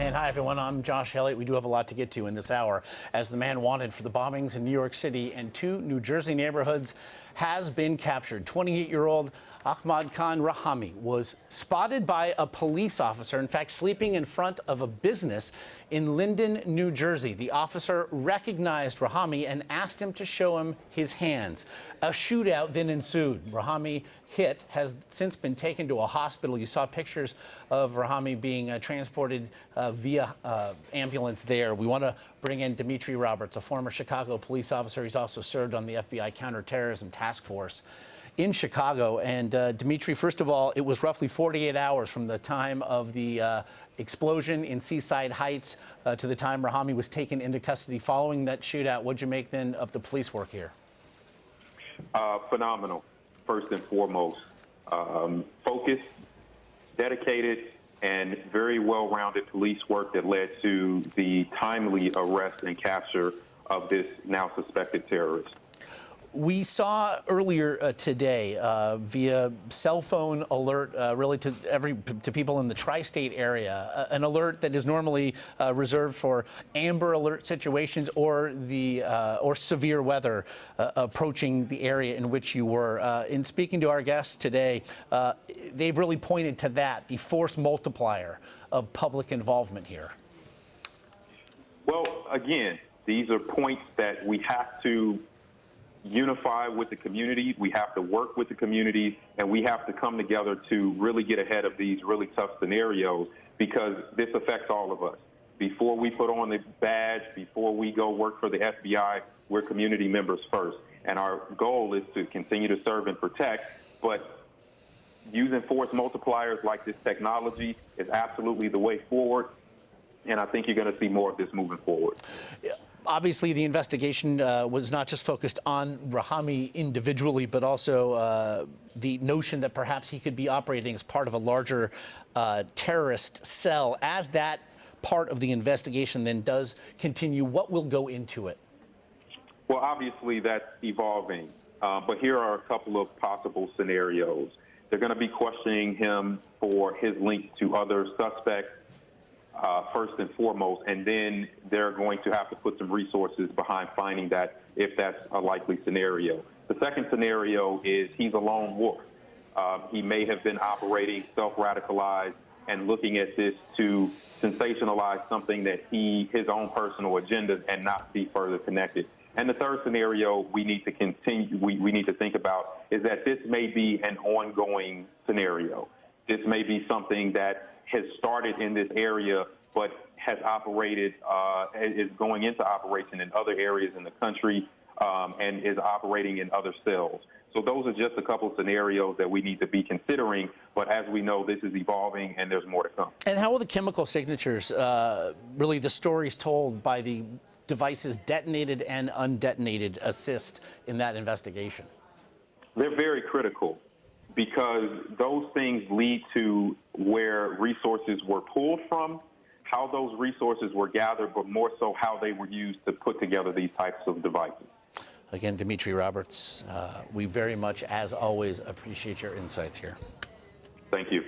And hi, everyone. I'm Josh Elliott. We do have a lot to get to in this hour as the man wanted for the bombings in New York City and two New Jersey neighborhoods has been captured. 28-year-old Ahmad Khan Rahami was spotted by a police officer, in fact, sleeping in front of a business in Linden, New Jersey. The officer recognized Rahami and asked him to show him his hands. A shootout then ensued. Rahami hit has since been taken to a hospital. You saw pictures of Rahami being transported via ambulance there. We want to bring in Dimitri Roberts, a former Chicago police officer. He's also served on the FBI counter-terrorism task force in Chicago. And Dimitri, first of all, it was roughly 48 hours from the time of the explosion in Seaside Heights to the time Rahami was taken into custody following that shootout. What'd you make then of the police work here? Phenomenal, first and foremost. Focused, dedicated, and very well-rounded police work that led to the timely arrest and capture of this now suspected terrorist. We saw earlier today via cell phone alert, really to people in the tri-state area, an alert that is normally reserved for amber alert situations or severe weather approaching the area in which you were. In speaking to our guests today, they've really pointed to that, the force multiplier of public involvement here. Well, again, these are points that we have to unify with the community. We have to work with the community, and we have to come together to really get ahead of these really tough scenarios, because this affects all of us. Before we put on the badge, before we go work for the FBI, we're community members first. And our goal is to continue to serve and protect, but using force multipliers like this technology is absolutely the way forward. And I think you're going to see more of this moving forward. Yeah. Obviously, the investigation was not just focused on Rahami individually, but also the notion that perhaps he could be operating as part of a larger terrorist cell. As that part of the investigation then does continue, what will go into it? Well, obviously, that's evolving. But here are a couple of possible scenarios. They're going to be questioning him for his links to other suspects. First and foremost, and then they're going to have to put some resources behind finding that if that's a likely scenario. The second scenario is he's a lone wolf. He may have been operating self-radicalized and looking at this to sensationalize something that his own personal agendas and not be further connected. And the third scenario we need to continue, we need to think about is that this may be an ongoing scenario. This may be something that has started in this area, but has operated, is going into operation in other areas in the country, and is operating in other cells. So those are just a couple of scenarios that we need to be considering. But as we know, this is evolving and there's more to come. And how will the chemical signatures, really the stories told by the devices detonated and undetonated, assist in that investigation? They're very critical, because those things lead to where resources were pulled from, how those resources were gathered, but more so how they were used to put together these types of devices. Again, Dimitri Roberts, we very much, as always, appreciate your insights here. Thank you.